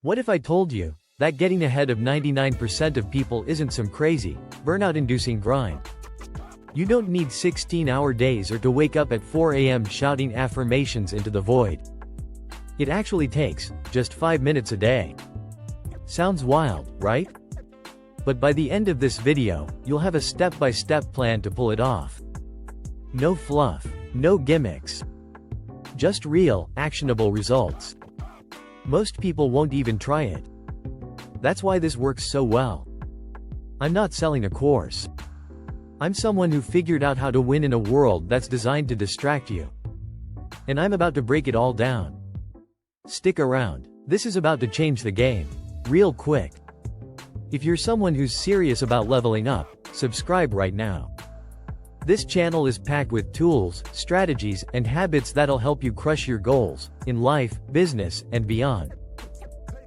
What if I told you that getting ahead of 99% of people isn't some crazy, burnout-inducing grind? You don't need 16-hour days or to wake up at 4 a.m. shouting affirmations into the void. It actually takes just 5 minutes a day. Sounds wild, right? But by the end of this video, you'll have a step-by-step plan to pull it off. No fluff, no gimmicks. Just real, actionable results. Most people won't even try it. That's why this works so well. I'm not selling a course. I'm someone who figured out how to win in a world that's designed to distract you. And I'm about to break it all down. Stick around. This is about to change the game. Real quick. If you're someone who's serious about leveling up, subscribe right now. This channel is packed with tools, strategies, and habits that'll help you crush your goals, in life, business, and beyond.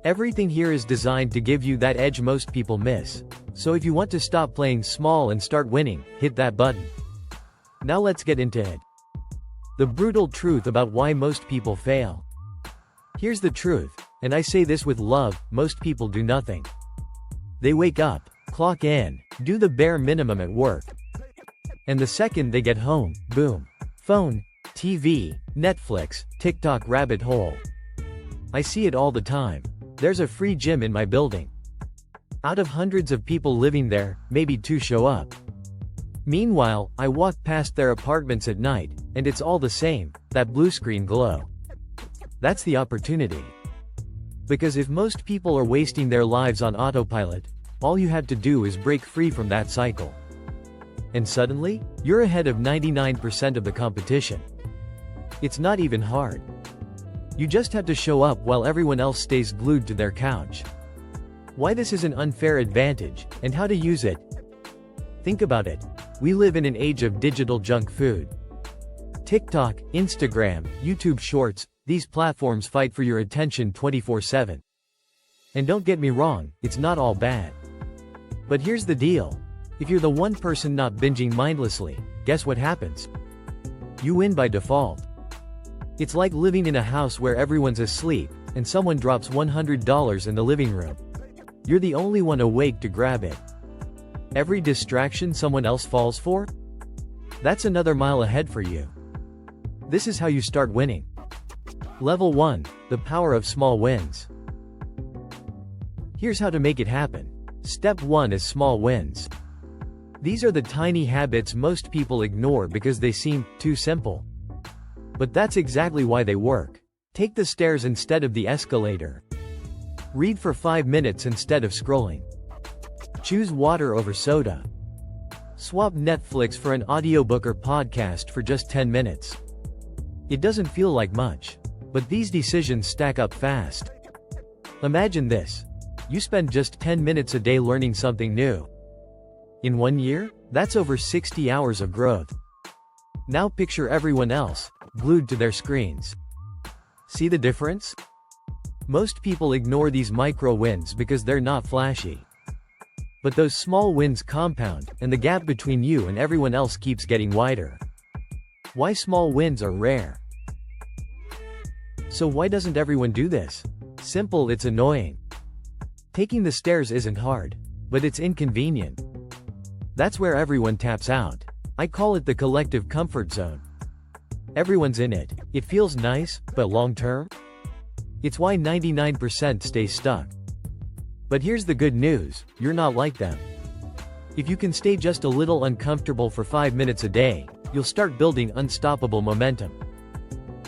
Everything here is designed to give you that edge most people miss. So if you want to stop playing small and start winning, hit that button. Now let's get into it. The brutal truth about why most people fail. Here's the truth, and I say this with love, most people do nothing. They wake up, clock in, do the bare minimum at work. And the second they get home, boom. Phone, TV, Netflix, TikTok rabbit hole. I see it all the time. There's a free gym in my building. Out of hundreds of people living there, maybe 2 show up. Meanwhile, I walk past their apartments at night, and it's all the same, that blue screen glow. That's the opportunity. Because if most people are wasting their lives on autopilot, all you have to do is break free from that cycle. And suddenly, you're ahead of 99% of the competition. It's not even hard. You just have to show up while everyone else stays glued to their couch. Why this is an unfair advantage, and how to use it. Think about it. We live in an age of digital junk food. TikTok, Instagram, YouTube Shorts, these platforms fight for your attention 24/7. And don't get me wrong, it's not all bad. But here's the deal. If you're the one person not binging mindlessly, guess what happens? You win by default. It's like living in a house where everyone's asleep, and someone drops $100 in the living room. You're the only one awake to grab it. Every distraction someone else falls for? That's another mile ahead for you. This is how you start winning. Level 1, the power of small wins. Here's how to make it happen. Step 1 is small wins. These are the tiny habits most people ignore because they seem too simple. But that's exactly why they work. Take the stairs instead of the escalator. Read for 5 minutes instead of scrolling. Choose water over soda. Swap Netflix for an audiobook or podcast for just 10 minutes. It doesn't feel like much, but these decisions stack up fast. Imagine this. You spend just 10 minutes a day learning something new. In 1 year, that's over 60 hours of growth. Now picture everyone else, glued to their screens. See the difference? Most people ignore these micro wins because they're not flashy. But those small wins compound, and the gap between you and everyone else keeps getting wider. Why small wins are rare? So why doesn't everyone do this? Simple, it's annoying. Taking the stairs isn't hard, but it's inconvenient. That's where everyone taps out. I call it the collective comfort zone. Everyone's in it. It feels nice, but long-term? It's why 99% stay stuck. But here's the good news, you're not like them. If you can stay just a little uncomfortable for 5 minutes a day, you'll start building unstoppable momentum.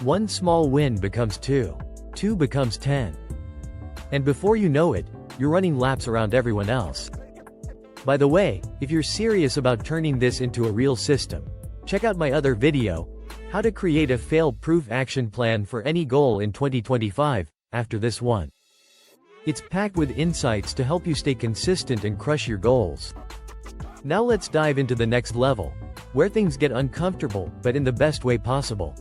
1 small win becomes 2. 2 becomes 10. And before you know it, you're running laps around everyone else. By the way, if you're serious about turning this into a real system, check out my other video, How to Create a Fail-Proof Action Plan for Any Goal in 2025, after this one. It's packed with insights to help you stay consistent and crush your goals. Now let's dive into the next level, where things get uncomfortable, but in the best way possible.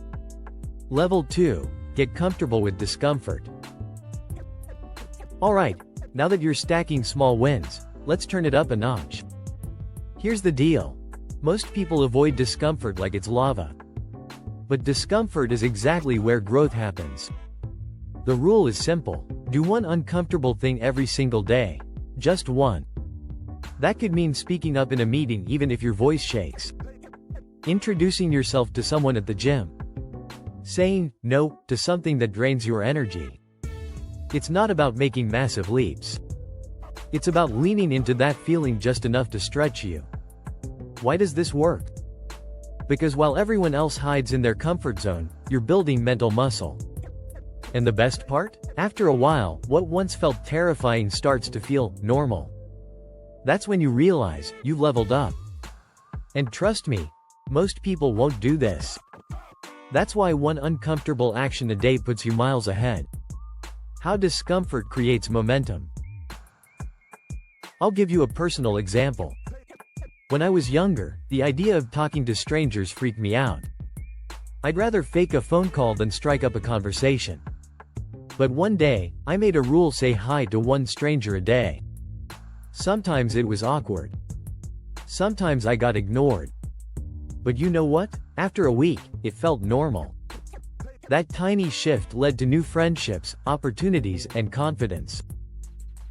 Level 2, get comfortable with discomfort. Alright, now that you're stacking small wins, let's turn it up a notch. Here's the deal. Most people avoid discomfort like it's lava. But discomfort is exactly where growth happens. The rule is simple. Do one uncomfortable thing every single day. Just one. That could mean speaking up in a meeting even if your voice shakes. Introducing yourself to someone at the gym. Saying no to something that drains your energy. It's not about making massive leaps. It's about leaning into that feeling just enough to stretch you. Why does this work? Because while everyone else hides in their comfort zone, you're building mental muscle. And the best part? After a while, what once felt terrifying starts to feel normal. That's when you realize you've leveled up. And trust me, most people won't do this. That's why one uncomfortable action a day puts you miles ahead. How discomfort creates momentum. I'll give you a personal example. When I was younger, the idea of talking to strangers freaked me out. I'd rather fake a phone call than strike up a conversation. But one day, I made a rule: say hi to one stranger a day. Sometimes it was awkward. Sometimes I got ignored. But you know what? After a week, it felt normal. That tiny shift led to new friendships, opportunities, and confidence.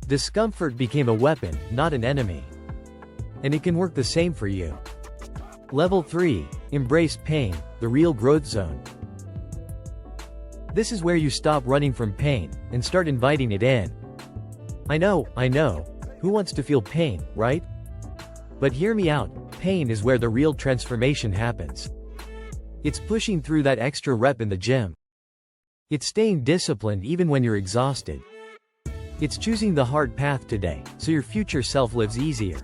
Discomfort became a weapon, not an enemy. And it can work the same for you. Level 3. Embrace pain, the real growth zone. This is where you stop running from pain, and start inviting it in. I know. Who wants to feel pain, right? But hear me out, pain is where the real transformation happens. It's pushing through that extra rep in the gym. It's staying disciplined even when you're exhausted. It's choosing the hard path today, so your future self lives easier.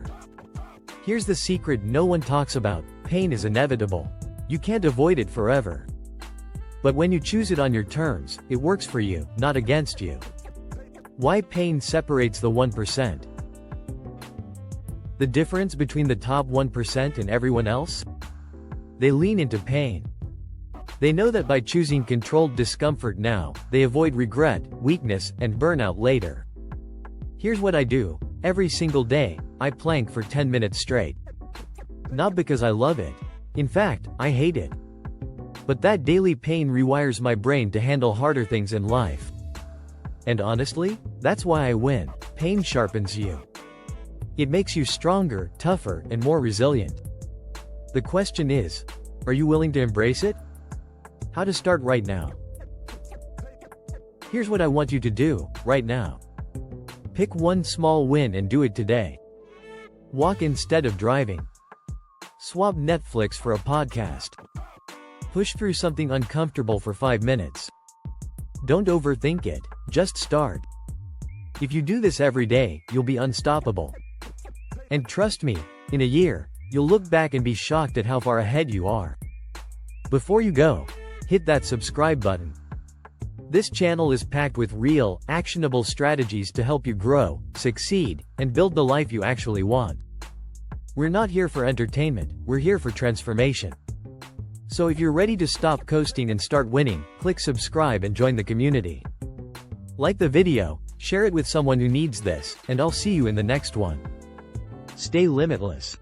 Here's the secret no one talks about: pain is inevitable. You can't avoid it forever. But when you choose it on your terms, it works for you, not against you. Why pain separates the 1%? The difference between the top 1% and everyone else? They lean into pain. They know that by choosing controlled discomfort now, they avoid regret, weakness, and burnout later. Here's what I do. Every single day, I plank for 10 minutes straight. Not because I love it. In fact, I hate it. But that daily pain rewires my brain to handle harder things in life. And honestly, that's why I win. Pain sharpens you. It makes you stronger, tougher, and more resilient. The question is, are you willing to embrace it? How to start right now. Here's what I want you to do, right now. Pick one small win and do it today. Walk instead of driving. Swap Netflix for a podcast. Push through something uncomfortable for 5 minutes. Don't overthink it, just start. If you do this every day, you'll be unstoppable. And trust me, in a year, you'll look back and be shocked at how far ahead you are. Before you go, hit that subscribe button. This channel is packed with real, actionable strategies to help you grow, succeed, and build the life you actually want. We're not here for entertainment, we're here for transformation. So if you're ready to stop coasting and start winning, click subscribe and join the community. Like the video, share it with someone who needs this, and I'll see you in the next one. Stay limitless.